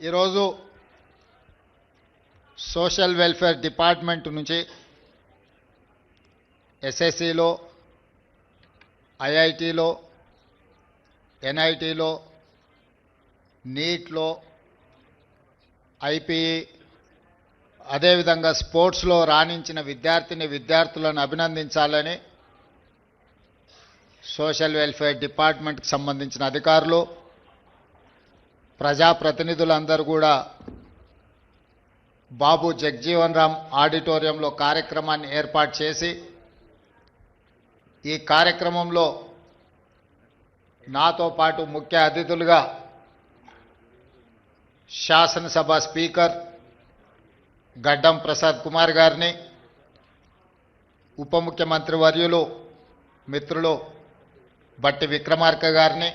ఈరోజు social welfare department నుంచి ఎస్ఎస్సిలో, ఐఐటిలో, ఎన్ఐటిలో, నీట్లో, ఐపీఈ అదేవిధంగా స్పోర్ట్స్లో రాణించిన విద్యార్థులను అభినందించాలని సోషల్ వెల్ఫేర్ డిపార్ట్మెంట్కి సంబంధించిన అధికారులు, ప్రజాప్రతినిధులందరూ కూడా బాబు జగ్జీవన్ రామ్ ఆడిటోరియంలో కార్యక్రమాన్ని ఏర్పాటు చేసి ఈ కార్యక్రమంలో నాతో పాటు ముఖ్య అతిథులుగా శాసనసభ స్పీకర్ గడ్డం ప్రసాద్ కుమార్ గారిని, ఉప ముఖ్యమంత్రి వర్యులు మిత్రులు బట్టి విక్రమార్క గారిని,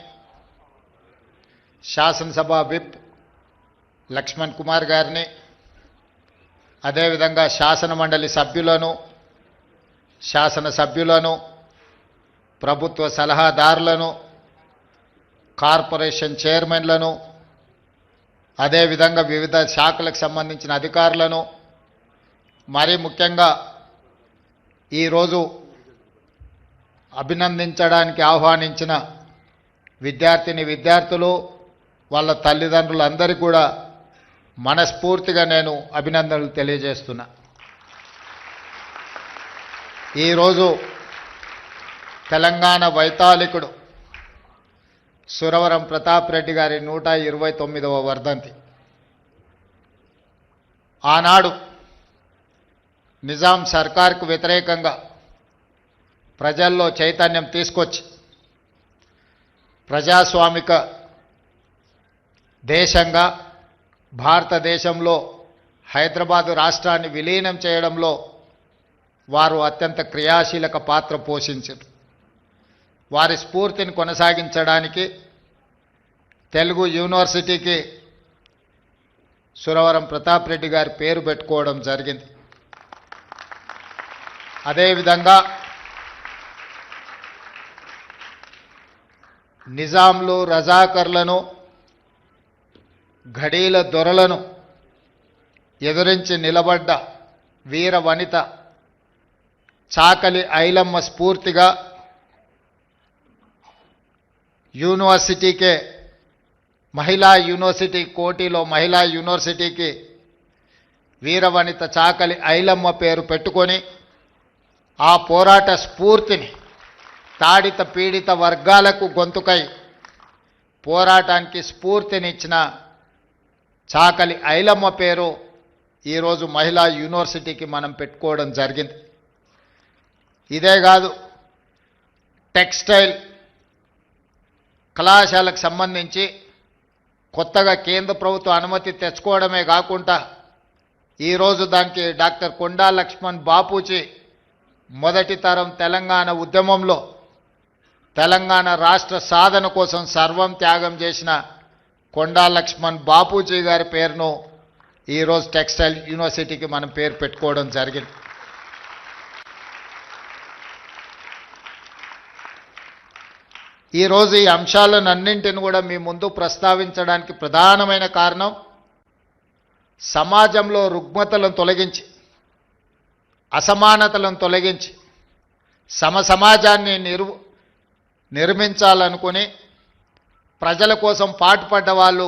శాసనసభ విప్ లక్ష్మణ్ కుమార్ గారిని, అదేవిధంగా శాసన మండలి సభ్యులను, శాసనసభ్యులను, ప్రభుత్వ సలహాదారులను, కార్పొరేషన్ చైర్మన్లను, అదేవిధంగా వివిధ శాఖలకు సంబంధించిన అధికారులను, మరీ ముఖ్యంగా ఈరోజు అభినందించడానికి ఆహ్వానించిన విద్యార్థులు, వాళ్ళ తల్లిదండ్రులందరికీ కూడా మనస్ఫూర్తిగా నేను అభినందనలు తెలియజేస్తున్నా. ఈరోజు తెలంగాణ వైతాళికుడు సురవరం ప్రతాప్ రెడ్డి గారి 129వ వర్ధంతి. ఆనాడు నిజాం సర్కార్కు వ్యతిరేకంగా ప్రజల్లో చైతన్యం తీసుకొచ్చి ప్రజాస్వామిక దేశంగా భారతదేశంలో హైదరాబాదు రాష్ట్రాన్ని విలీనం చేయడంలో వారు అత్యంత క్రియాశీలక పాత్ర పోషించారు. వారి స్ఫూర్తిని కొనసాగించడానికి తెలుగు యూనివర్సిటీకి సురవరం ప్రతాప్ రెడ్డి గారి పేరు పెట్టుకోవడం జరిగింది. అదేవిధంగా నిజాంలు, రజాకర్లను, ఘడీల దొరలను ఎదురించి నిలబడ్డ వీర వనిత చాకలి ఐలమ్మ స్ఫూర్తిగా యూనివర్సిటీకే మహిళా యూనివర్సిటీ కోటిలో మహిళా యూనివర్సిటీకి వీరవనిత చాకలి ఐలమ్మ పేరు పెట్టుకొని ఆ పోరాట స్ఫూర్తిని తాడిత పీడిత వర్గాలకు గొంతుకై పోరాటానికి స్ఫూర్తినిచ్చిన చాకలి ఐలమ్మ పేరు ఈరోజు మహిళా యూనివర్సిటీకి మనం పెట్టుకోవడం జరిగింది. ఇదే కాదు, టెక్స్టైల్ కళాశాలకు సంబంధించి కొత్తగా కేంద్ర ప్రభుత్వం అనుమతి తెచ్చుకోవడమే కాకుండా ఈరోజు దానికి డాక్టర్ కొండా లక్ష్మణ్ బాపూజీ మొదటి తరం తెలంగాణ ఉద్యమంలో తెలంగాణ రాష్ట్ర సాధన కోసం సర్వం త్యాగం చేసిన కొండా లక్ష్మణ్ బాపూజీ గారి పేరును ఈరోజు టెక్స్టైల్ యూనివర్సిటీకి మనం పేరు పెట్టుకోవడం జరిగింది. ఈరోజు ఈ అంశాలన్నింటిని కూడా మీ ముందు ప్రస్తావించడానికి ప్రధానమైన కారణం సమాజంలో రుగ్మతలను తొలగించి, అసమానతలను తొలగించి సమాజాన్ని నిర్మించాలనుకుని ప్రజల కోసం పాటుపడ్డ వాళ్ళు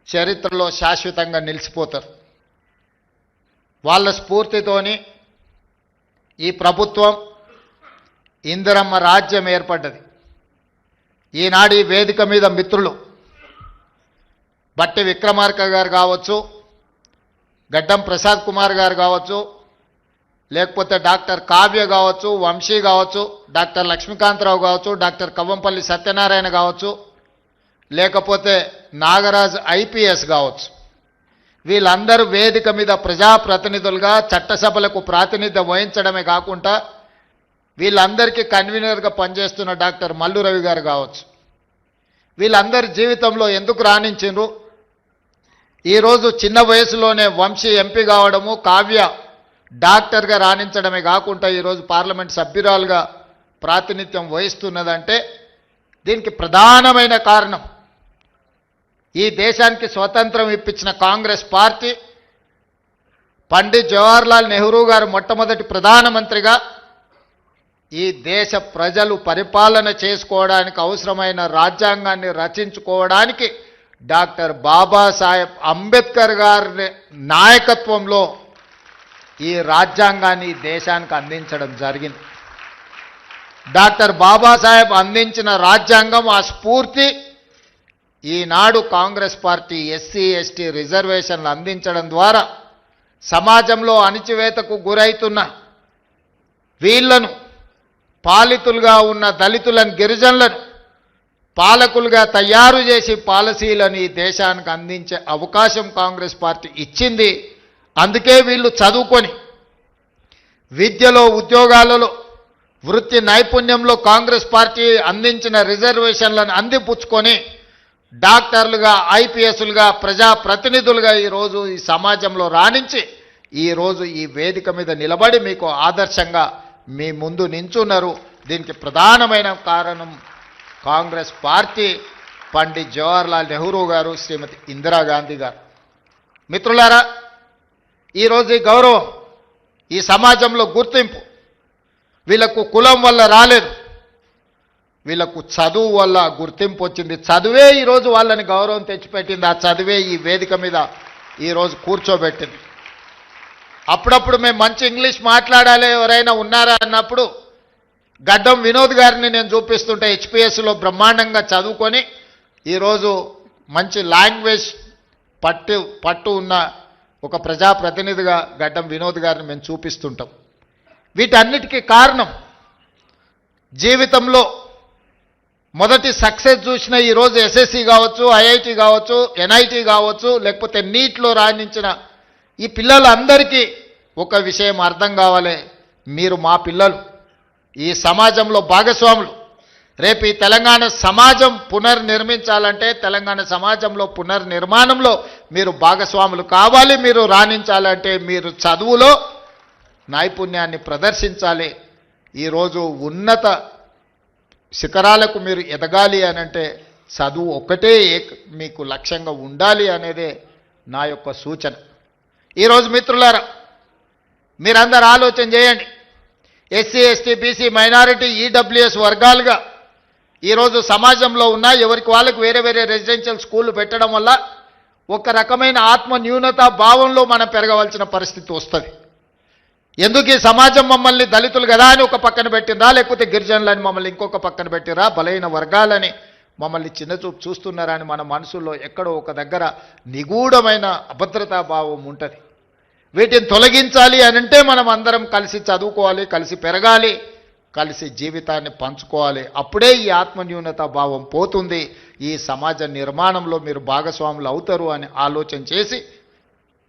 చరిత్రలో శాశ్వతంగా నిలిచిపోతారు. వాళ్ళ స్ఫూర్తితోని ఈ ప్రభుత్వం ఇందిరమ్మ రాజ్యం ఏర్పడ్డది. ఈనాడు ఈ వేదిక మీద మిత్రులు బట్టి విక్రమార్క గారు కావచ్చు, గడ్డం ప్రసాద్ కుమార్ గారు కావచ్చు, లేకపోతే డాక్టర్ కావ్య కావచ్చు, వంశీ కావచ్చు, డాక్టర్ లక్ష్మీకాంతరావు కావచ్చు, డాక్టర్ కవ్వంపల్లి సత్యనారాయణ కావచ్చు, లేకపోతే నాగరాజ్ ఐపీఎస్ కావచ్చు, వీళ్ళందరూ వేదిక మీద ప్రజాప్రతినిధులుగా చట్టసభలకు ప్రాతినిధ్యం వహించడమే కాకుండా వీళ్ళందరికీ కన్వీనర్గా పనిచేస్తున్న డాక్టర్ మల్లు రవి గారు కావచ్చు, వీళ్ళందరి జీవితంలో ఎందుకు రాణించిండ్రు? ఈరోజు చిన్న వయసులోనే వంశీ ఎంపీ కావడము, కావ్య డాక్టర్గా రాణించడమే కాకుండా ఈరోజు పార్లమెంట్ సభ్యురాలుగా ప్రాతినిధ్యం వహిస్తున్నదంటే దీనికి ప్రధానమైన కారణం ఈ దేశానికి స్వతంత్రం ఇప్పించిన కాంగ్రెస్ పార్టీ పండిత్ జవహర్లాల్ నెహ్రూ గారు మొట్టమొదటి ప్రధానమంత్రిగా ఈ దేశ ప్రజలు పరిపాలన చేసుకోవడానికి అవసరమైన రాజ్యాంగాన్ని రచించుకోవడానికి డాక్టర్ బాబాసాహెబ్ అంబేద్కర్ గారి నాయకత్వంలో ఈ రాజ్యాంగాన్ని ఈ దేశానికి అందించడం జరిగింది. డాక్టర్ బాబాసాహెబ్ అందించిన రాజ్యాంగం ఆ స్ఫూర్తి ఈనాడు కాంగ్రెస్ పార్టీ ఎస్సీ ఎస్టీ రిజర్వేషన్లు అందించడం ద్వారా సమాజంలో అణిచివేతకు గురైతున్న వీళ్లను, పాలితులుగా ఉన్న దళితులను, గిరిజనులను పాలకులుగా తయారు చేసి పాలసీలను ఈ దేశానికి అందించే అవకాశం కాంగ్రెస్ పార్టీ ఇచ్చింది. అందుకే వీళ్ళు చదువుకొని విద్యలో, ఉద్యోగాలలో, వృత్తి నైపుణ్యంలో కాంగ్రెస్ పార్టీ అందించిన రిజర్వేషన్లను అందిపుచ్చుకొని డాక్టర్లుగా, ఐపీఎస్లుగా, ప్రజాప్రతినిధులుగా ఈరోజు ఈ సమాజంలో రాణించి ఈరోజు ఈ వేదిక మీద నిలబడి మీకు ఆదర్శంగా మీ ముందు నించున్నారు. దీనికి ప్రధానమైన కారణం కాంగ్రెస్ పార్టీ, పండిత్ జవహర్లాల్ నెహ్రూ గారు, శ్రీమతి ఇందిరాగాంధీ గారు. మిత్రులారా, ఈరోజు ఈ గౌరవం, ఈ సమాజంలో గుర్తింపు వీళ్ళకు కులం వల్ల రాలేదు, వీళ్ళకు చదువు వల్ల గుర్తింపు వచ్చింది. చదువే ఈరోజు వాళ్ళని గౌరవం తెచ్చిపెట్టింది. ఆ చదివే ఈ వేదిక మీద ఈరోజు కూర్చోబెట్టింది. అప్పుడప్పుడు మేము మంచి ఇంగ్లీష్ మాట్లాడాలి ఎవరైనా ఉన్నారా అన్నప్పుడు గడ్డం వినోద్ గారిని నేను చూపిస్తుంటే హెచ్పిఎస్లో బ్రహ్మాండంగా చదువుకొని ఈరోజు మంచి లాంగ్వేజ్ పట్టు ఉన్న ఒక ప్రజాప్రతినిధిగా గడ్డం వినోద్ గారిని మేము చూపిస్తుంటాం. వీటన్నిటికీ కారణం జీవితంలో మొదటి సక్సెస్ చూసిన ఈరోజు ఎస్ఎస్సి కావచ్చు, ఐఐటి కావచ్చు, ఎన్ఐటి కావచ్చు, లేకపోతే నీట్లో రాణించిన ఈ పిల్లలందరికీ ఒక విషయం అర్థం కావాలి, మీరు మా పిల్లలు, ఈ సమాజంలో భాగస్వాములు. రేపు ఈ తెలంగాణ సమాజం పునర్నిర్మించాలంటే, తెలంగాణ సమాజంలో పునర్నిర్మాణంలో మీరు భాగస్వాములు కావాలి. మీరు రాణించాలంటే మీరు చదువులో నైపుణ్యాన్ని ప్రదర్శించాలి. ఈరోజు ఉన్నత శిఖరాలకు మీరు ఎదగాలి అనంటే చదువు ఒక్కటే మీకు లక్ష్యంగా ఉండాలి అనేదే నా యొక్క సూచన. ఈరోజు మిత్రులారా, మీరందరూ ఆలోచన చేయండి. SC ST BC minority EWS వర్గాలుగా ఈరోజు సమాజంలో ఉన్న ఎవరికి వాళ్ళకు వేరే వేరే రెసిడెన్షియల్ స్కూళ్ళు పెట్టడం వల్ల ఒక రకమైన ఆత్మ న్యూనతా భావంలో మనం పెరగవలసిన పరిస్థితి వస్తుంది. ఎందుకు ఈ సమాజం మమ్మల్ని దళితులు కదా అని ఒక పక్కన పెట్టిందా, లేకపోతే గిరిజనులని మమ్మల్ని ఇంకొక పక్కన పెట్టిరా, బలైన వర్గాలని మమ్మల్ని చిన్నచూపు చూస్తున్నారా అని మన మనసులో ఎక్కడో ఒక దగ్గర నిగూఢమైన అభద్రతా భావం ఉంటుంది. వీటిని తొలగించాలి అనంటే మనం అందరం కలిసి చదువుకోవాలి, కలిసి పెరగాలి, కలిసి జీవితాన్ని పంచుకోవాలి. అప్పుడే ఈ ఆత్మన్యూనత భావం పోతుంది. ఈ సమాజ నిర్మాణంలో మీరు భాగస్వాములు అవుతారు అని ఆలోచన చేసి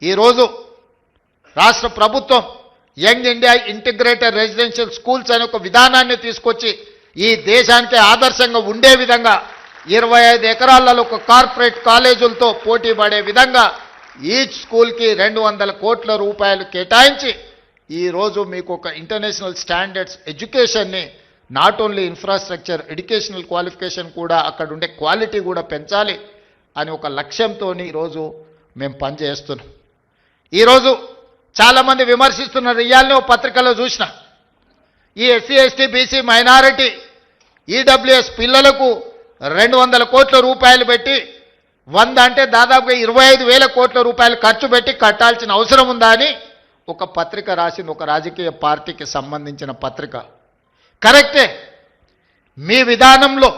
ఈరోజు రాష్ట్ర ప్రభుత్వం young India integrated residential schools అనే ఒక విధానాన్ని తీసుకొచ్చి ఈ దేశానికి ఆదర్శంగా ఉండే విధంగా 25 ఎకరాలలో ఒక కార్పొరేట్ కాలేజీలతో పోటీ పడే విధంగా ఈచ్ స్కూల్కి 200 కోట్ల రూపాయలు కేటాయించి ఈరోజు మీకు ఒక ఇంటర్నేషనల్ స్టాండర్డ్స్ ఎడ్యుకేషన్ని, not only infrastructure, educational qualification కూడా, అక్కడ ఉండే క్వాలిటీ కూడా పెంచాలి అని ఒక లక్ష్యంతో ఈరోజు మేము పనిచేస్తున్నాం. ఈరోజు చాలామంది విమర్శిస్తున్నారు. ఇవాళనే ఒక పత్రికలో చూసిన, ఈ SC ST BC minority EWS పిల్లలకు 200 కోట్ల రూపాయలు పెట్టి 100 అంటే దాదాపుగా 25,000 కోట్ల రూపాయలు ఖర్చు పెట్టి కట్టాల్సిన అవసరం ఉందా అని ఒక పత్రిక రాసింది, ఒక రాజకీయ పార్టీకి సంబంధించిన పత్రిక. కరెక్టే మీ విధానంలో,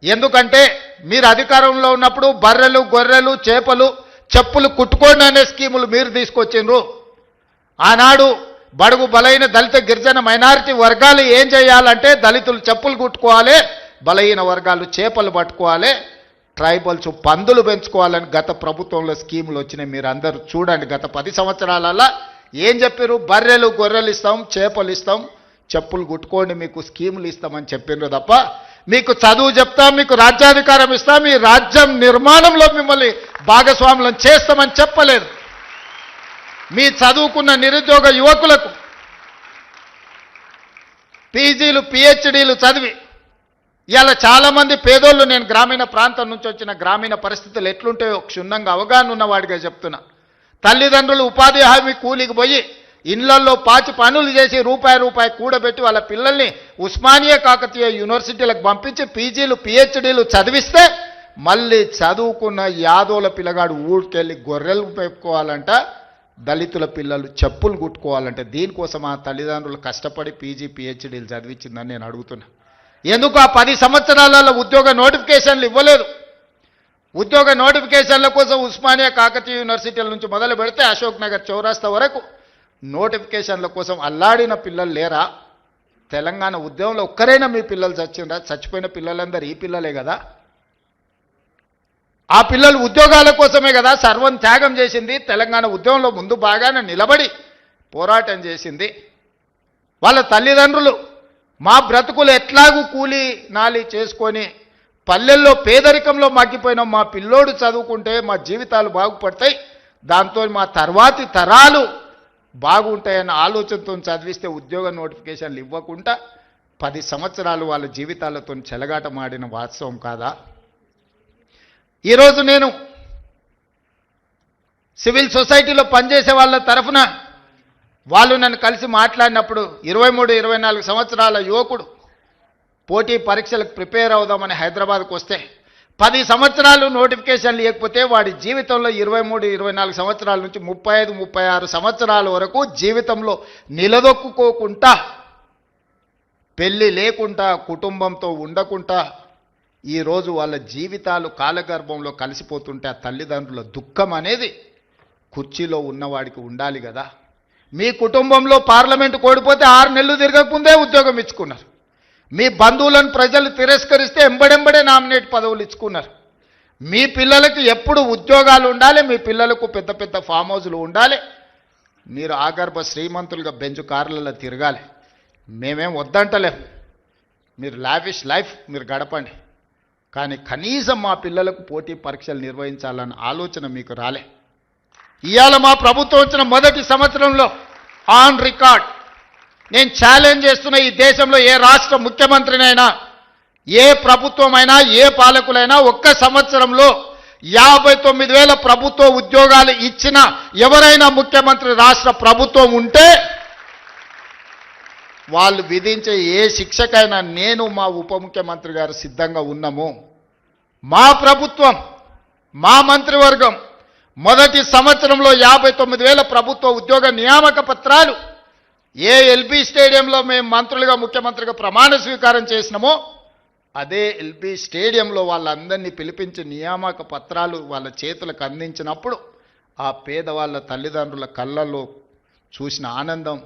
ఎందుకంటే మీరు అధికారంలో ఉన్నప్పుడు బర్రెలు, గొర్రెలు, చేపలు, చెప్పులు కుట్టుకోండి అనే స్కీములు మీరు తీసుకొచ్చిండ్రు. ఆనాడు బడుగు బలైన దళిత గిరిజన మైనారిటీ వర్గాలు ఏం చేయాలంటే దళితులు చెప్పులు కుట్టుకోవాలి, బలహీన వర్గాలు చేపలు పట్టుకోవాలి, ట్రైబల్స్ పందులు పెంచుకోవాలని గత ప్రభుత్వంలో స్కీములు వచ్చినాయి. మీరు అందరూ చూడండి, గత 10 సంవత్సరాలలో ఏం చెప్పారు? బర్రెలు గొర్రెలు ఇస్తాం, చేపలు ఇస్తాం, చెప్పులు కుట్టుకోండి, మీకు స్కీములు ఇస్తామని చెప్పిండ్రు తప్ప మీకు చదువు చెప్తాం, మీకు రాజ్యాధికారం ఇస్తాం, ఈ రాజ్యం నిర్మాణంలో మిమ్మల్ని భాగస్వాములను చేస్తామని చెప్పలేదు. మీ చదువుకున్న నిరుద్యోగ యువకులకు పీజీలు, పిహెచ్డీలు చదివి ఇవాళ చాలామంది పేదోళ్ళు, నేను గ్రామీణ ప్రాంతం నుంచి వచ్చిన, గ్రామీణ పరిస్థితులు ఎట్లుంటాయో క్షుణ్ణంగా అవగాహన ఉన్నవాడిగా చెప్తున్నా. తల్లిదండ్రులు ఉపాధి హామీ కూలికి పోయి ఇళ్లల్లో పాచి పనులు చేసి రూపాయి కూడబెట్టి వాళ్ళ పిల్లల్ని ఉస్మానియా కాకతీయ యూనివర్సిటీలకు పంపించి పీజీలు పిహెచ్డీలు చదివిస్తే మళ్ళీ చదువుకున్న యాదోల పిల్లగాడు ఊరికెళ్ళి గొర్రెలు పెట్టుకోవాలంట, దళితుల పిల్లలు చెప్పులు కుట్టుకోవాలంటే దీనికోసం ఆ తల్లిదండ్రులు కష్టపడి పీజీ పిహెచ్డీలు చదివించిందని నేను అడుగుతున్నా. ఎందుకు ఆ 10 సంవత్సరాలలో ఉద్యోగ నోటిఫికేషన్లు ఇవ్వలేదు? ఉద్యోగ నోటిఫికేషన్ల కోసం ఉస్మానియా కాకతీయ యూనివర్సిటీల నుంచి మొదలు పెడితే అశోక్ నగర్ చౌరాస్తా వరకు నోటిఫికేషన్ల కోసం అల్లాడిన పిల్లలు లేరా? తెలంగాణ ఉద్యమంలో ఒక్కరైనా మీ పిల్లలు చచ్చిందా? చచ్చిపోయిన పిల్లలందరూ ఈ పిల్లలే కదా. ఆ పిల్లలు ఉద్యోగాల కోసమే కదా సర్వం త్యాగం చేసింది. తెలంగాణ ఉద్యమంలో ముందు బాగానే నిలబడి పోరాటం చేసింది. వాళ్ళ తల్లిదండ్రులు మా బ్రతుకులు ఎట్లాగూ కూలి నాలి చేసుకొని పల్లెల్లో పేదరికంలో మగ్గిపోయిన మా పిల్లోడు చదువుకుంటే మా జీవితాలు బాగుపడతాయి, దాంతో మా తర్వాతి తరాలు బాగుంటాయన్న ఆలోచనతో చదివిస్తే ఉద్యోగ నోటిఫికేషన్లు ఇవ్వకుండా 10 సంవత్సరాలు వాళ్ళ జీవితాలతో చెలగాటమాడిన వాస్తవం కాదా? ఈరోజు నేను సివిల్ సొసైటీలో పనిచేసే వాళ్ళ తరఫున వాళ్ళు నన్ను కలిసి మాట్లాడినప్పుడు 23-24 సంవత్సరాల యువకుడు పోటీ పరీక్షలకు ప్రిపేర్ అవుదామని హైదరాబాద్కు వస్తే 10 సంవత్సరాలు నోటిఫికేషన్ లేకపోతే వాడి జీవితంలో 23-24 సంవత్సరాల నుంచి 35-36 సంవత్సరాల వరకు జీవితంలో నిలదొక్కుకోకుండా, పెళ్ళి లేకుండా, కుటుంబంతో ఉండకుండా ఈరోజు వాళ్ళ జీవితాలు కాలగర్భంలో కలిసిపోతుంటే ఆ తల్లిదండ్రుల దుఃఖం అనేది కుర్చీలో ఉన్నవాడికి ఉండాలి కదా. మీ కుటుంబంలో పార్లమెంటు కోడిపోతే 6 నెలలు తిరగకముందే ఉద్యోగం ఇచ్చుకున్నారు. మీ బంధువులను ప్రజలు తిరస్కరిస్తే ఎంబడెంబడే నామినేట్ పదవులు ఇచ్చుకున్నారు. మీ పిల్లలకి ఎప్పుడు ఉద్యోగాలు ఉండాలి, మీ పిల్లలకు పెద్ద పెద్ద ఫామ్ హౌజులు ఉండాలి, మీరు ఆగర్భ శ్రీమంతులుగా బెంచ్ కార్లలో తిరగాలి. మేమేం వద్దంటలేం, మీరు లావిష్ లైఫ్ మీరు గడపండి, కానీ కనీసం మా పిల్లలకు పోటీ పరీక్షలు నిర్వహించాలన్న ఆలోచన మీకు రాలే. ఇవాళ మా ప్రభుత్వం వచ్చిన మొదటి సంవత్సరంలో ఆన్ రికార్డ్ నేను ఛాలెంజ్ చేస్తున్న, ఈ దేశంలో ఏ రాష్ట్ర ముఖ్యమంత్రినైనా, ఏ ప్రభుత్వమైనా, ఏ పాలకులైనా ఒక్క సంవత్సరంలో 59,000 ప్రభుత్వ ఉద్యోగాలు ఇచ్చిన ఎవరైనా ముఖ్యమంత్రి రాష్ట్ర ప్రభుత్వం ఉంటే వాళ్ళు విధించే ఏ శిక్షకైనా నేను మా ఉప ముఖ్యమంత్రి గారు సిద్ధంగా ఉన్నాము. మా ప్రభుత్వం, మా మంత్రివర్గం మొదటి సంవత్సరంలో 59,000 ప్రభుత్వ ఉద్యోగ నియామక పత్రాలు ఏ ఎల్బీ స్టేడియంలో మేము మంత్రులుగా ముఖ్యమంత్రిగా ప్రమాణ స్వీకారం చేసినామో అదే ఎల్బీ స్టేడియంలో వాళ్ళందరినీ పిలిపించి నియామక పత్రాలు వాళ్ళ చేతులకు అందించినప్పుడు ఆ పేదవాళ్ళ తల్లిదండ్రుల కళ్ళల్లో చూసిన ఆనందం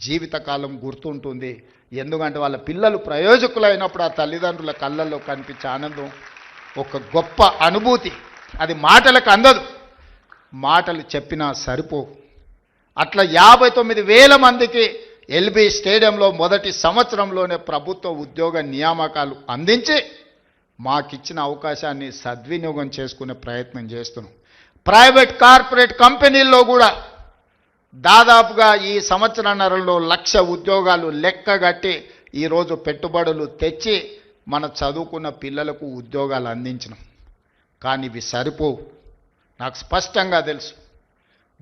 జీవితకాలం గుర్తుంటుంది. ఎందుకంటే వాళ్ళ పిల్లలు ప్రయోజకులైనప్పుడు ఆ తల్లిదండ్రుల కళ్ళల్లో కనిపించే ఆనందం ఒక గొప్ప అనుభూతి. అది మాటలకు అందదు, మాటలు చెప్పినా సరిపోవు. అట్లా 59,000 మందికి ఎల్బీ స్టేడియంలో మొదటి సంవత్సరంలోనే ప్రభుత్వ ఉద్యోగ నియామకాలు అందించి మాకిచ్చిన అవకాశాన్ని సద్వినియోగం చేసుకునే ప్రయత్నం చేస్తున్నాం. ప్రైవేట్ కార్పొరేట్ కంపెనీల్లో కూడా దాదాపుగా ఈ సంవత్సరన్నరలో 1,00,000 ఉద్యోగాలు లెక్కగట్టి ఈరోజు పెట్టుబడులు తెచ్చి మన చదువుకున్న పిల్లలకు ఉద్యోగాలు అందించినాం. కానీ ఇవి సరిపోవు, నాకు స్పష్టంగా తెలుసు.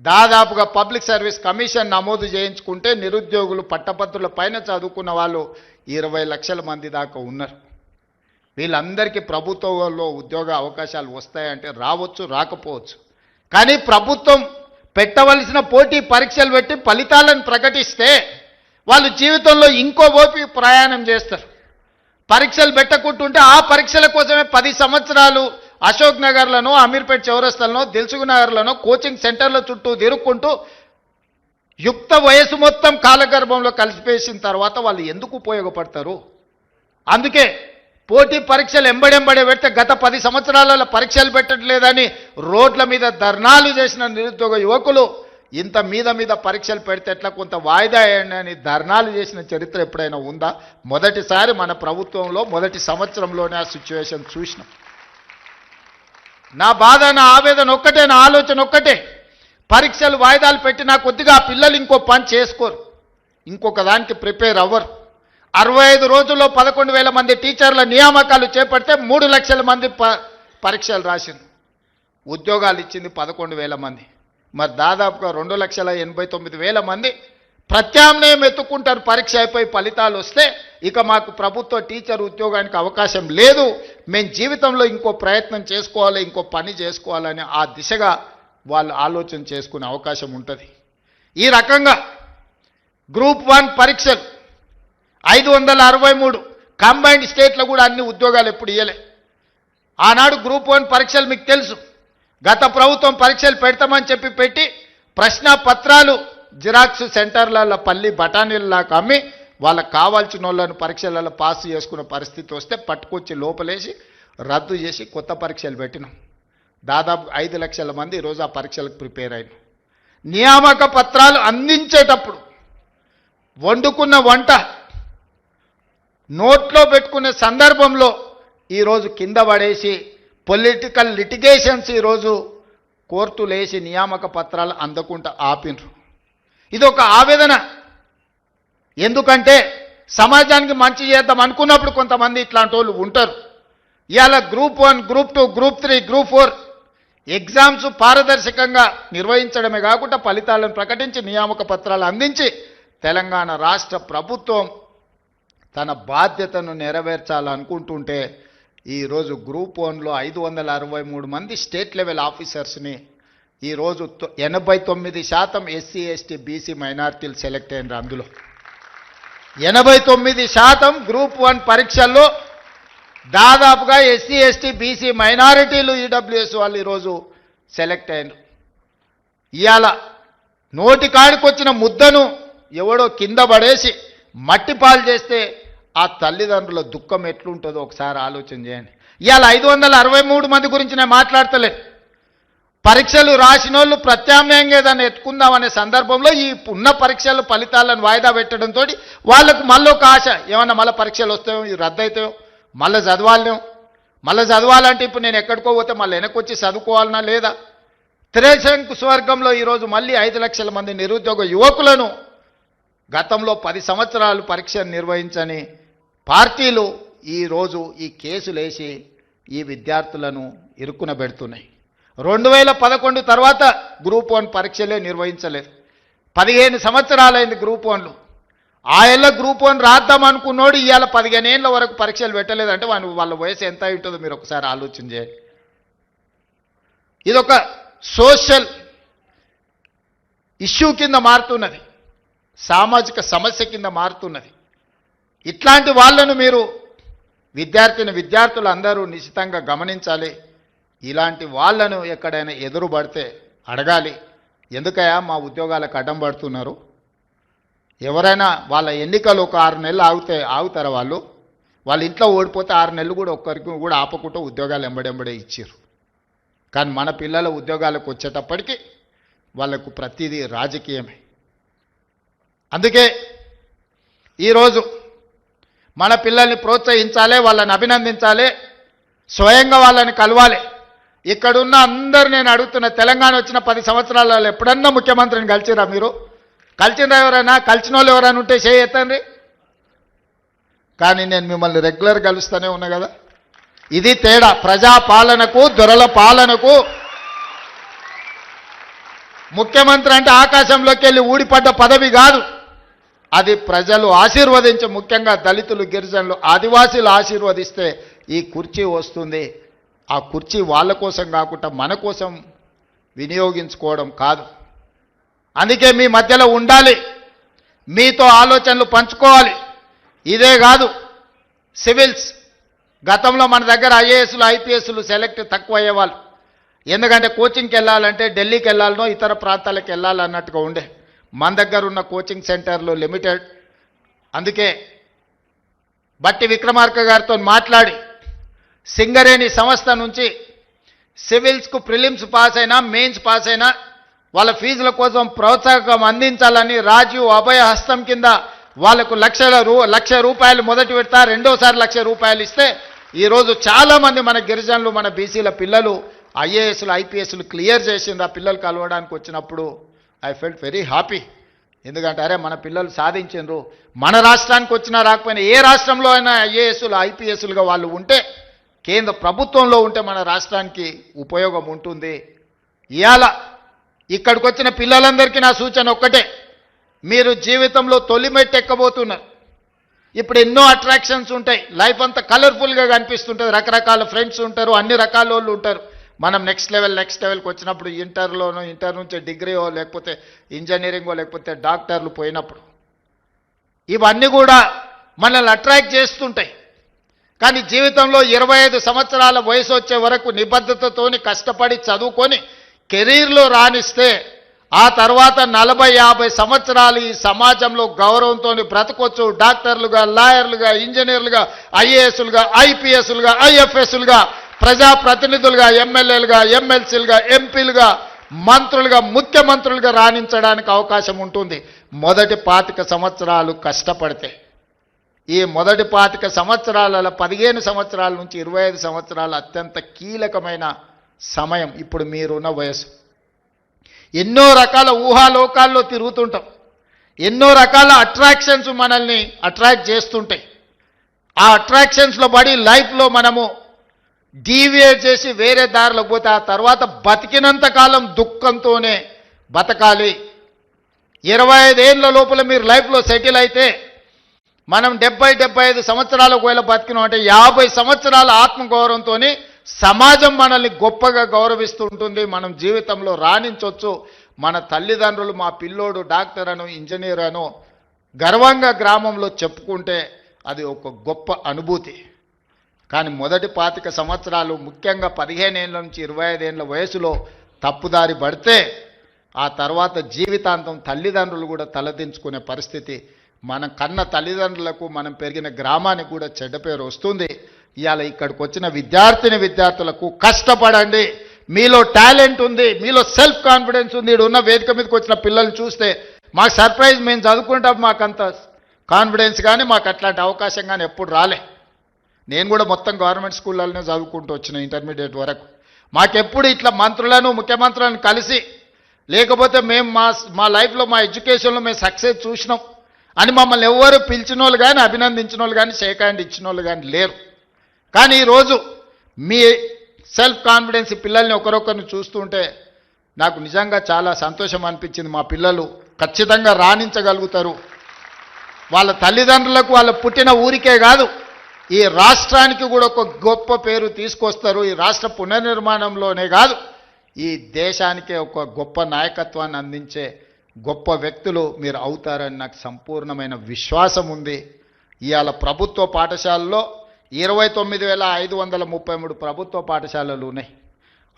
దాదాపుగా పబ్లిక్ సర్వీస్ కమిషన్ నమోదు చేయించుకుంటే నిరుద్యోగులు పట్టభద్రుల పైన చదువుకున్న వాళ్ళు 20 లక్షల మంది దాకా ఉన్నారు. వీళ్ళందరికీ ప్రభుత్వంలో ఉద్యోగ అవకాశాలు వస్తాయంటే రావచ్చు, రాకపోవచ్చు. కానీ ప్రభుత్వం పెట్టవలసిన పోటీ పరీక్షలు పెట్టి ఫలితాలను ప్రకటిస్తే వాళ్ళు జీవితంలో ఇంకో ఓపి ప్రయాణం చేస్తారు. పరీక్షలు పెట్టకుంటుంటే ఆ పరీక్షల కోసమే 10 సంవత్సరాలు అశోక్ నగర్లను, అమీర్పేట్ చౌరస్తాలను, దిల్సుఖ్ నగర్లను కోచింగ్ సెంటర్ల చుట్టూ తిరుక్కుంటూ యుక్త వయసు మొత్తం కాలగర్భంలో కలిసిపేసిన తర్వాత వాళ్ళు ఎందుకు ఉపయోగపడతారు? అందుకే పోటీ పరీక్షలు ఎంబడెంబడే పెడితే గత 10 సంవత్సరాలలో పరీక్షలు పెట్టట్లేదని రోడ్ల మీద ధర్నాలు చేసిన నిరుద్యోగ యువకులు ఇంత మీద పరీక్షలు పెడితే ఎట్లా కొంత వాయిదా అని ధర్నాలు చేసిన చరిత్ర ఎప్పుడైనా ఉందా? మొదటిసారి మన ప్రభుత్వంలో మొదటి సంవత్సరంలోనే ఆ సిచ్యువేషన్ చూసినాం. నా బాధ, నా ఆవేదన ఒక్కటే, నా ఆలోచన ఒక్కటే, పరీక్షలు వాయిదాలు పెట్టినా కొద్దిగా ఆ పిల్లలు ఇంకో పని చేసుకోరు, ఇంకొక దానికి ప్రిపేర్ అవ్వరు. 65 రోజుల్లో 11,000 మంది టీచర్ల నియామకాలు చేపడితే 3 లక్షల మంది పరీక్షలు రాసింది. ఉద్యోగాలు ఇచ్చింది 11,000 మంది. మరి దాదాపుగా 2,89,000 మంది ప్రత్యామ్నాయం ఎత్తుకుంటారు. పరీక్ష అయిపోయి ఫలితాలు వస్తే ఇక మాకు ప్రభుత్వ టీచర్ ఉద్యోగానికి అవకాశం లేదు, మేము జీవితంలో ఇంకో ప్రయత్నం చేసుకోవాలి, ఇంకో పని చేసుకోవాలని ఆ దిశగా వాళ్ళు ఆలోచన చేసుకునే అవకాశం ఉంటుంది. ఈ రకంగా గ్రూప్ 1 పరీక్షలు 563 కంబైన్డ్ స్టేట్లో కూడా అన్ని ఉద్యోగాలు ఎప్పుడు ఇవ్వలే. ఆనాడు గ్రూప్ 1 పరీక్షలు మీకు తెలుసు, గత ప్రభుత్వం పరీక్షలు పెడతామని చెప్పి పెట్టి ప్రశ్న పత్రాలు జిరాక్స్ సెంటర్లలో పల్లి బఠానీలలాగా అమ్మి వాళ్ళకు కావాల్సిన వాళ్ళను పరీక్షలలో పాస్ చేసుకున్న పరిస్థితి వస్తే పట్టుకొచ్చి లోపలేసి రద్దు చేసి కొత్త పరీక్షలు పెట్టినాం. దాదాపు 5 లక్షల మంది ఈరోజు ఆ పరీక్షలకు ప్రిపేర్ అయినాం. నియామక పత్రాలు అందించేటప్పుడు వండుకున్న వంట నోట్లో పెట్టుకునే సందర్భంలో ఈరోజు కింద పడేసి పొలిటికల్ లిటిగేషన్స్ ఈరోజు కోర్టులు వేసి నియామక పత్రాలు అందకుండా ఆపినరు. ఇది ఒక ఆవేదన. ఎందుకంటే సమాజానికి మంచి చేద్దాం అనుకున్నప్పుడు కొంతమంది ఇట్లాంటి వాళ్ళు ఉంటారు. ఇవాళ group 1, group 2, group 3, group 4 exams పారదర్శకంగా నిర్వహించడమే కాకుండా ఫలితాలను ప్రకటించి నియామక పత్రాలు అందించి తెలంగాణ రాష్ట్ర ప్రభుత్వం తన బాధ్యతను నెరవేర్చాలనుకుంటుంటే ఈరోజు గ్రూప్ 1లో 563 మంది స్టేట్ లెవెల్ ఆఫీసర్స్ని ఈరోజు 89% ఎస్సీ ఎస్టీ బీసీ మైనారిటీలు సెలెక్ట్ అయినారు. అందులో 89% గ్రూప్ 1 పరీక్షల్లో దాదాపుగా ఎస్సీ ఎస్టీ బీసీ మైనారిటీలు ఈడబ్ల్యూఎస్ వాళ్ళు ఈరోజు సెలెక్ట్ అయినారు. ఇవాళ నోటి కాడికొచ్చిన ముద్దను ఎవడో కింద పడేసి మట్టి పాలు చేస్తే ఆ తల్లిదండ్రుల దుఃఖం ఎట్లుంటుందో ఒకసారి ఆలోచన చేయండి. ఇవాళ 563 మంది గురించి నేను మాట్లాడతలేను. పరీక్షలు రాసిన వాళ్ళు ప్రత్యామ్నాయంగా ఏదైనా ఎత్తుకుందామనే సందర్భంలో ఈ ఉన్న పరీక్షలు ఫలితాలను వాయిదా పెట్టడంతో వాళ్ళకు మళ్ళీ ఒక ఆశ, ఏమన్నా మళ్ళీ పరీక్షలు వస్తాయో, ఇది రద్దు అవుతాయో, మళ్ళీ చదవాలంటే ఇప్పుడు నేను ఎక్కడికో పోతే మళ్ళీ వెనక్కి వచ్చి చదువుకోవాలన్నా లేదా? త్రిశంకు స్వర్గంలో ఈరోజు మళ్ళీ 5 లక్షల మంది నిరుద్యోగ యువకులను గతంలో 10 సంవత్సరాలు పరీక్షను నిర్వహించని పార్టీలు ఈరోజు ఈ కేసులు వేసి ఈ విద్యార్థులను ఇరుక్కున పెడుతున్నాయి. 2011 తర్వాత గ్రూప్ 1 పరీక్షలే నిర్వహించలేదు. 15 సంవత్సరాలైంది గ్రూప్ 1లో. ఆయల్ల గ్రూప్ 1 రాద్దాం అనుకున్నోడు ఇవాళ 15 ఏళ్ళ వరకు పరీక్షలు పెట్టలేదంటే వాళ్ళ వయసు ఎంత ఉంటుందో మీరు ఒకసారి ఆలోచన చేయండి. ఇదొక సోషల్ ఇష్యూ కింద మారుతున్నది, సామాజిక సమస్య కింద మారుతున్నది. ఇట్లాంటి వాళ్ళను మీరు విద్యార్థులు అందరూ నిశ్చితంగా గమనించాలి. ఇలాంటి వాళ్ళను ఎక్కడైనా ఎదురుపడితే అడగాలి, ఎందుకయ్యా మా ఉద్యోగాలకు అడ్డం పడుతున్నారు? ఎవరైనా వాళ్ళ ఎన్నికలు ఒక 6 నెలలు ఆగుతారా? వాళ్ళ ఇంట్లో ఓడిపోతే 6 నెలలు కూడా ఒక్కరికి కూడా ఆపకుండా ఉద్యోగాలు ఎంబడెంబడే ఇచ్చారు. కానీ మన పిల్లల ఉద్యోగాలకు వచ్చేటప్పటికి వాళ్ళకు ప్రతిదీ రాజకీయమే. అందుకే ఈరోజు మన పిల్లల్ని ప్రోత్సహించాలి, వాళ్ళని అభినందించాలి, స్వయంగా వాళ్ళని కలవాలి. ఇక్కడున్న అందరు నేను అడుగుతున్న, తెలంగాణ వచ్చిన 10 సంవత్సరాలలో ఎప్పుడన్నా ముఖ్యమంత్రిని కలిసిరా? మీరు కలిసిరా? ఎవరైనా కలిసిన వాళ్ళు ఎవరైనా ఉంటే చేయొద్దండి. కానీ నేను మిమ్మల్ని రెగ్యులర్ కలుస్తూనే ఉన్నా కదా. ఇది తేడా. ప్రజాపాలనకు దొరల పాలనకు. ముఖ్యమంత్రి అంటే ఆకాశంలోకి వెళ్ళి ఊడిపడ్డ పదవి కాదు, అది ప్రజలు ఆశీర్వదించి, ముఖ్యంగా దళితులు, గిరిజనులు, ఆదివాసీలు ఆశీర్వదిస్తే ఈ కుర్చీ వస్తుంది. ఆ కుర్చీ వాళ్ళ కోసం కాకుండా మన కోసం వినియోగించుకోవడం కాదు. అందుకే మీ మధ్యలో ఉండాలి, మీతో ఆలోచనలు పంచుకోవాలి. ఇదే కాదు, సివిల్స్ గతంలో మన దగ్గర ఐఏఎస్లు ఐపీఎస్లు సెలెక్ట్ తక్కువ అయ్యేవాళ్ళు. ఎందుకంటే కోచింగ్కి వెళ్ళాలంటే ఢిల్లీకి వెళ్ళాలనో ఇతర ప్రాంతాలకు వెళ్ళాలన్నట్టుగా ఉండే. మన దగ్గర ఉన్న కోచింగ్ సెంటర్లు లిమిటెడ్. అందుకే బట్టి విక్రమార్క గారితో మాట్లాడి సింగరేణి సంస్థ నుంచి సివిల్స్కు ప్రిలిమ్స్ పాస్ అయినా మెయిన్స్ పాస్ అయినా వాళ్ళ ఫీజుల కోసం ప్రోత్సాహకం అందించాలని రాజీవ్ అభయ హస్తం కింద వాళ్ళకు లక్ష రూపాయలు మొదటి విడత, రెండోసారి ₹1,00,000 ఇస్తే ఈరోజు చాలామంది మన గిరిజనులు, మన బీసీల పిల్లలు ఐఏఎస్లు ఐపీఎస్లు క్లియర్ చేసిండ్రు. ఆ పిల్లలు కలవడానికి వచ్చినప్పుడు ఐ ఫెల్ట్ వెరీ హ్యాపీ. ఎందుకంటే అరే మన పిల్లలు సాధించారు, మన రాష్ట్రానికి వచ్చినా రాకపోయినా ఏ రాష్ట్రంలో అయినా ఐఏఎస్లు ఐపీఎస్లుగా వాళ్ళు ఉంటే, కేంద్ర ప్రభుత్వంలో ఉంటే మన రాష్ట్రానికి ఉపయోగం ఉంటుంది. ఇవాళ ఇక్కడికి వచ్చిన పిల్లలందరికీ నా సూచన ఒక్కటే, మీరు జీవితంలో తొలి మెట్టు ఎక్కబోతున్నారు. ఇప్పుడు ఎన్నో అట్రాక్షన్స్ ఉంటాయి, లైఫ్ అంతా కలర్ఫుల్గా కనిపిస్తుంటుంది, రకరకాల ఫ్రెండ్స్ ఉంటారు, అన్ని రకాల వాళ్ళు ఉంటారు. మనం నెక్స్ట్ లెవెల్కి వచ్చినప్పుడు ఇంటర్ నుంచి డిగ్రీయో లేకపోతే ఇంజనీరింగో లేకపోతే డాక్టర్లు పోయినప్పుడు ఇవన్నీ కూడా మనల్ని అట్రాక్ట్ చేస్తుంటాయి. కానీ జీవితంలో 25 సంవత్సరాల వయసు వచ్చే వరకు నిబద్ధతతోని కష్టపడి చదువుకొని కెరీర్లో రాణిస్తే ఆ తర్వాత 40-50 సంవత్సరాలు ఈ సమాజంలో గౌరవంతో బ్రతకొచ్చు. డాక్టర్లుగా, లాయర్లుగా, ఇంజనీర్లుగా, ఐఏఎస్లుగా, ఐపీఎస్లుగా, ఐఎఫ్ఎస్లుగా, ప్రజాప్రతినిధులుగా, ఎమ్మెల్యేలుగా, ఎమ్మెల్సీలుగా, ఎంపీలుగా, మంత్రులుగా, ముఖ్యమంత్రులుగా రాణించడానికి అవకాశం ఉంటుంది మొదటి 25 సంవత్సరాలు కష్టపడితే. ఈ మొదటి 25 సంవత్సరాల 15 సంవత్సరాల నుంచి 25 సంవత్సరాలు అత్యంత కీలకమైన సమయం. ఇప్పుడు మీరున్న వయసు. ఎన్నో రకాల ఊహాలోకాల్లో తిరుగుతుంటాం, ఎన్నో రకాల అట్రాక్షన్స్ మనల్ని అట్రాక్ట్ చేస్తుంటాయి. ఆ అట్రాక్షన్స్లో పడి లైఫ్లో మనము డీవియేట్ చేసి వేరే దారిలోకి పోతే ఆ తర్వాత బతికినంత కాలం దుఃఖంతోనే బతకాలి. 25 ఏళ్ళ లోపల మీరు లైఫ్లో సెటిల్ అయితే మనం 70-75 సంవత్సరాలు ఒకవేళ బతికినాం అంటే 50 సంవత్సరాల ఆత్మగౌరవంతో సమాజం మనల్ని గొప్పగా గౌరవిస్తూ ఉంటుంది. మనం జీవితంలో రాణించవచ్చు. మన తల్లిదండ్రులు మా పిల్లోడు డాక్టర్ అను ఇంజనీర్ అను గర్వంగా గ్రామంలో చెప్పుకుంటే అది ఒక గొప్ప అనుభూతి. కానీ మొదటి 25 సంవత్సరాలు ముఖ్యంగా 15 ఏళ్ళ నుంచి 25 ఏళ్ళ వయసులో తప్పుదారి పడితే ఆ తర్వాత జీవితాంతం తల్లిదండ్రులు కూడా తలదించుకునే పరిస్థితి. మనం కన్న తల్లిదండ్రులకు, మనం పెరిగిన గ్రామానికి కూడా చెడ్డ పేరు వస్తుంది. ఇవాళ ఇక్కడికి వచ్చిన విద్యార్థులకు కష్టపడండి. మీలో టాలెంట్ ఉంది, మీలో సెల్ఫ్ కాన్ఫిడెన్స్ ఉంది. ఇక్కడ ఉన్న వేదిక మీదకి వచ్చిన పిల్లల్ని చూస్తే మాకు సర్ప్రైజ్, మేము చదువుకుంటాం, మాకు అంత కాన్ఫిడెన్స్ కానీ మాకు అట్లాంటి అవకాశం కానీ ఎప్పుడు రాలే. నేను కూడా మొత్తం గవర్నమెంట్ స్కూళ్ళలోనే చదువుకుంటూ వచ్చిన ఇంటర్మీడియట్ వరకు. మాకెప్పుడు ఇట్లా మంత్రులను, ముఖ్యమంత్రులను కలిసి లేకపోతే మేము మా లైఫ్లో మా ఎడ్యుకేషన్లో మేము సక్సెస్ చూసినాం అని మమ్మల్ని ఎవరు పిలిచిన వాళ్ళు కానీ, అభినందించిన వాళ్ళు కానీ, షేక్ హ్యాండ్ ఇచ్చిన వాళ్ళు కానీ లేరు. కానీ ఈరోజు మీ సెల్ఫ్ కాన్ఫిడెన్స్ పిల్లల్ని ఒకరొకరిని చూస్తుంటే నాకు నిజంగా చాలా సంతోషం అనిపించింది. మా పిల్లలు ఖచ్చితంగా రాణించగలుగుతారు. వాళ్ళ తల్లిదండ్రులకు, వాళ్ళ పుట్టిన ఊరికే కాదు, ఈ రాష్ట్రానికి కూడా ఒక గొప్ప పేరు తీసుకొస్తారు. ఈ రాష్ట్ర పునర్నిర్మాణంలోనే కాదు, ఈ దేశానికే ఒక గొప్ప నాయకత్వాన్ని అందించే గొప్ప వ్యక్తులు మీరు అవుతారని నాకు సంపూర్ణమైన విశ్వాసం ఉంది. ఇవాళ ప్రభుత్వ పాఠశాలలో 29,533 ప్రభుత్వ పాఠశాలలు ఉన్నాయి.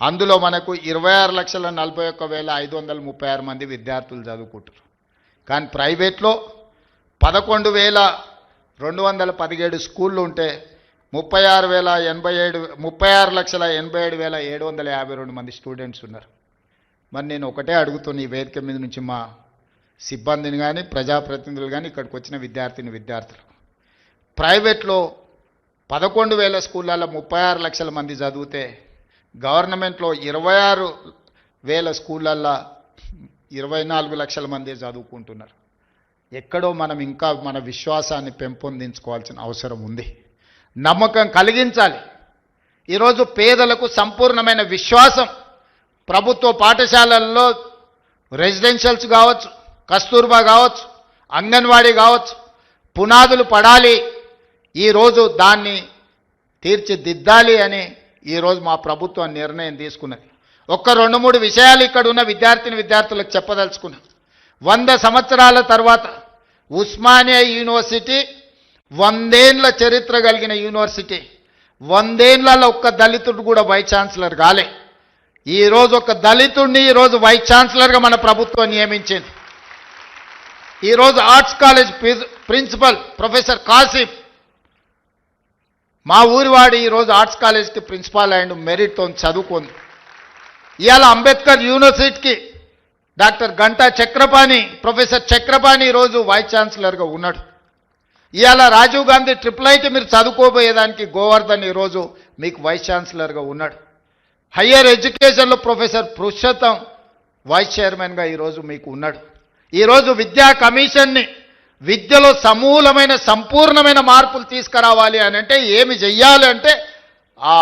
అందులో మనకు 26,41,536 మంది విద్యార్థులు చదువుకుంటారు. కానీ ప్రైవేట్లో 11,217 స్కూళ్ళు ఉంటే 36,87,752 మంది స్టూడెంట్స్ ఉన్నారు. మరి నేను ఒకటే అడుగుతున్నా ఈ వేదిక మీద నుంచి మా సిబ్బందిని కానీ, ప్రజాప్రతినిధులు కానీ, ఇక్కడికి వచ్చిన విద్యార్థులు, ప్రైవేట్లో 11,000 స్కూళ్ళల్లో 36 లక్షల మంది చదివితే గవర్నమెంట్లో 26,000 స్కూళ్ళల్లో 24 లక్షల మంది చదువుకుంటున్నారు. ఎక్కడో మనం ఇంకా మన విశ్వాసాన్ని పెంపొందించుకోవాల్సిన అవసరం ఉంది. నమ్మకం కలిగించాలి. ఈరోజు పేదలకు సంపూర్ణమైన విశ్వాసం ప్రభుత్వ పాఠశాలల్లో రెసిడెన్షియల్స్ కావచ్చు, కస్తూర్బా కావచ్చు, అంగన్వాడీ కావచ్చు, పునాదులు పడాలి. ఈరోజు దాన్ని తీర్చిదిద్దాలి అని ఈరోజు మా ప్రభుత్వం నిర్ణయం తీసుకున్నది. ఒక్క 2-3 విషయాలు ఇక్కడ ఉన్న విద్యార్థులకు చెప్పదలుచుకున్నాం. 100 సంవత్సరాల తర్వాత ఉస్మానియా యూనివర్సిటీ 100 ఏళ్ల చరిత్ర కలిగిన యూనివర్సిటీ. 100 ఏళ్లలో ఒక్క దళితుడు కూడా వైస్ ఛాన్సలర్ కాలే. ఈరోజు ఒక దళితుడిని ఈరోజు వైస్ ఛాన్సలర్గా మన ప్రభుత్వం నియమించింది. ఈరోజు arts college principal professor Kasif మా ఊరివాడు ఈరోజు ఆర్ట్స్ కాలేజ్కి ప్రిన్సిపాల్ అండ్ మెరిట్తో చదువుకుంది. ఇవాళ అంబేద్కర్ యూనివర్సిటీకి డాక్టర్ గంటా చక్రపాణి, ప్రొఫెసర్ చక్రపాణి ఈరోజు వైస్ ఛాన్సలర్గా ఉన్నాడు. ఇవాళ రాజీవ్ గాంధీ IIIT మీరు చదువుకోబోయేదానికి గోవర్ధన్ ఈరోజు మీకు వైస్ ఛాన్సలర్గా ఉన్నాడు. హయ్యర్ ఎడ్యుకేషన్లో ప్రొఫెసర్ పురుషోత్తం వైస్ చైర్మన్గా ఈరోజు మీకు ఉన్నాడు. ఈరోజు విద్యా కమిషన్ని విద్యలో సమూలమైన సంపూర్ణమైన మార్పులు తీసుకురావాలి అని అంటే ఏమి చెయ్యాలి అంటే ఆ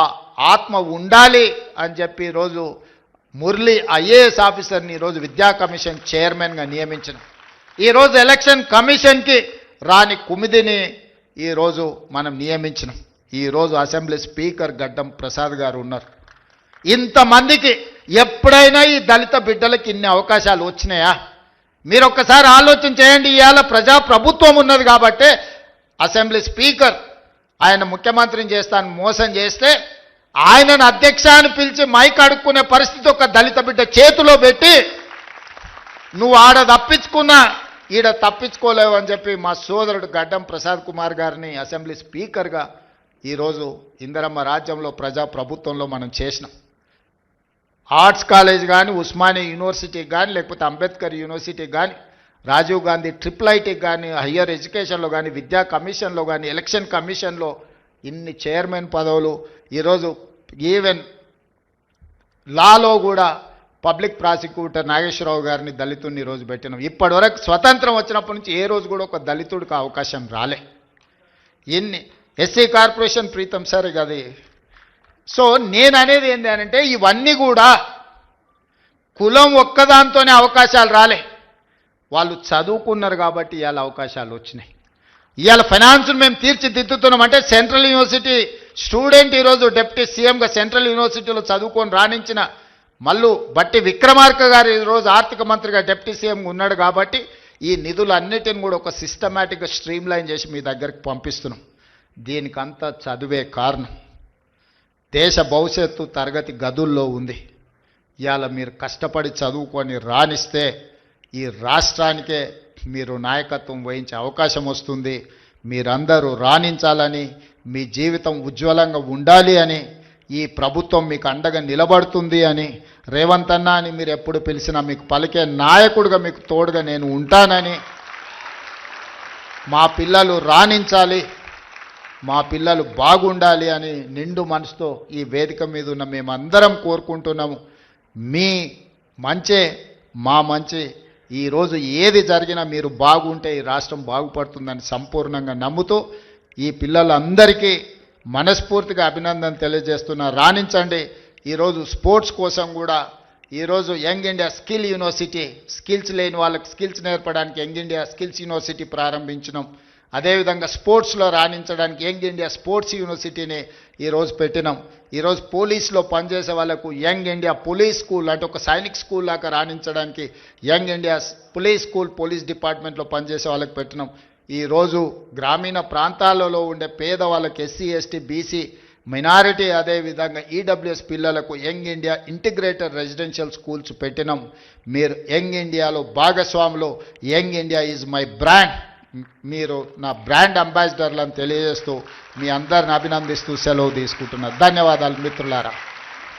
ఆత్మ ఉండాలి అని చెప్పి ఈరోజు మురళి ఐఏఎస్ ఆఫీసర్ని ఈరోజు విద్యా కమిషన్ చైర్మన్గా నియమించిన. ఈరోజు ఎలక్షన్ కమిషన్కి రాని కుమిదిని ఈరోజు మనం నియమించినాం. ఈరోజు అసెంబ్లీ స్పీకర్ గడ్డం ప్రసాద్ గారు ఉన్నారు. ఇంతమందికి ఎప్పుడైనా ఈ దళిత బిడ్డలకి ఇన్ని అవకాశాలు వచ్చినాయా? మీరు ఒక్కసారి ఆలోచన చేయండి. ఇవాళ ప్రజాప్రభుత్వం ఉన్నది కాబట్టి అసెంబ్లీ స్పీకర్ ఆయన ముఖ్యమంత్రిని చేస్తాను మోసం చేస్తే ఆయనను అధ్యక్ష అని పిలిచి మైక్ అడుక్కునే పరిస్థితి ఒక దళిత బిడ్డ చేతిలో పెట్టి నువ్వు ఆడ తప్పించుకున్నా ఈడ తప్పించుకోలేవు అని చెప్పి మా సోదరుడు గడ్డం ప్రసాద్ కుమార్ గారిని అసెంబ్లీ స్పీకర్గా ఈరోజు ఇందిరమ్మ రాజ్యంలో ప్రజాప్రభుత్వంలో మనం చేసినాం. ఆర్ట్స్ కాలేజ్ కానీ, ఉస్మానియా యూనివర్సిటీకి కానీ, లేకపోతే అంబేద్కర్ యూనివర్సిటీకి కానీ, రాజీవ్ గాంధీ ట్రిపుల్ ఐటీకి కానీ, హయ్యర్ ఎడ్యుకేషన్లో కానీ, విద్యా కమిషన్లో కానీ, ఎలక్షన్ కమిషన్లో ఇన్ని చైర్మన్ పదవులు. ఈరోజు ఈవెన్ లాలో కూడా పబ్లిక్ ప్రాసిక్యూటర్ నాగేశ్వరరావు గారిని దళితుడిని ఈరోజు పెట్టినాం. ఇప్పటివరకు స్వతంత్రం వచ్చినప్పటి నుంచి ఏ రోజు కూడా ఒక దళితుడికి అవకాశం రాలే. ఇన్ని ఎస్సీ కార్పొరేషన్ ప్రీతం సార్ అది. సో నేను అనేది ఏంటి అంటే ఇవన్నీ కూడా కులం ఒక్కదాంతోనే అవకాశాలు రాలే, వాళ్ళు చదువుకున్నారు కాబట్టి ఇవాళ అవకాశాలు వచ్చినాయి. ఇవాళ ఫైనాన్స్ను మేము తీర్చిదిద్దుతున్నాం అంటే సెంట్రల్ యూనివర్సిటీ స్టూడెంట్ ఈరోజు డిప్యూటీ సీఎంగా సెంట్రల్ యూనివర్సిటీలో చదువుకొని రాణించిన మల్లు బట్టి విక్రమార్క గారు ఈరోజు ఆర్థిక మంత్రిగా డిప్యూటీ సీఎంగా ఉన్నాడు కాబట్టి ఈ నిధులన్నిటిని కూడా ఒక సిస్టమేటిక్గా స్ట్రీమ్లైన్ చేసి మీ దగ్గరికి పంపిస్తున్నాం. దీనికంతా చదువే కారణం. దేశ భవిష్యత్తు తరగతి గదుల్లో ఉంది. ఇవాళ మీరు కష్టపడి చదువుకొని రాణిస్తే ఈ రాష్ట్రానికే మీరు నాయకత్వం వహించే అవకాశం వస్తుంది. మీరందరూ రాణించాలని, మీ జీవితం ఉజ్వలంగా ఉండాలి అని, ఈ ప్రభుత్వం మీకు అండగా నిలబడుతుంది అని, రేవంత్ అన్న అని మీరు ఎప్పుడు పిలిచినా మీకు పలికే నాయకుడిగా మీకు తోడుగా నేను ఉంటానని, మా పిల్లలు రాణించాలి, మా పిల్లలు బాగుండాలి అని నిండు మనసుతో ఈ వేదిక మీద ఉన్న మేమందరం కోరుకుంటున్నాము. మీ మంచే మా మంచి. ఈరోజు ఏది జరిగినా మీరు బాగుంటే ఈ రాష్ట్రం బాగుపడుతుందని సంపూర్ణంగా నమ్ముతూ ఈ పిల్లలందరికీ మనస్ఫూర్తిగా అభినందన తెలియజేస్తున్నా. రాణించండి. ఈరోజు స్పోర్ట్స్ కోసం కూడా ఈరోజు young India skill university, skills లేని వాళ్ళకి స్కిల్స్ నేర్పడానికి యంగ్ ఇండియా స్కిల్స్ యూనివర్సిటీ ప్రారంభించినాం. అదేవిధంగా స్పోర్ట్స్లో రాణించడానికి యంగ్ ఇండియా స్పోర్ట్స్ యూనివర్సిటీని ఈరోజు పెట్టినాం. ఈరోజు పోలీసులో పనిచేసే వాళ్ళకు యంగ్ ఇండియా పోలీస్ స్కూల్ అంటే ఒక సైనిక్ స్కూల్ లాగా రాణించడానికి young India police school police డిపార్ట్మెంట్లో పనిచేసే వాళ్ళకి పెట్టినాం. ఈరోజు గ్రామీణ ప్రాంతాలలో ఉండే పేదవాళ్ళకి ఎస్సీ ఎస్టీ బీసీ మైనారిటీ అదేవిధంగా ఈడబ్ల్యూఎస్ పిల్లలకు young India integrated residential schools పెట్టినాం. మీరు యంగ్ ఇండియాలో భాగస్వాములు. Young India is my brand. మీరు నా బ్రాండ్ అంబాసిడర్లను తెలియజేస్తూ మీ అందరిని అభినందిస్తూ సెలవు తీసుకుంటున్నా. ధన్యవాదాలు మిత్రులారా.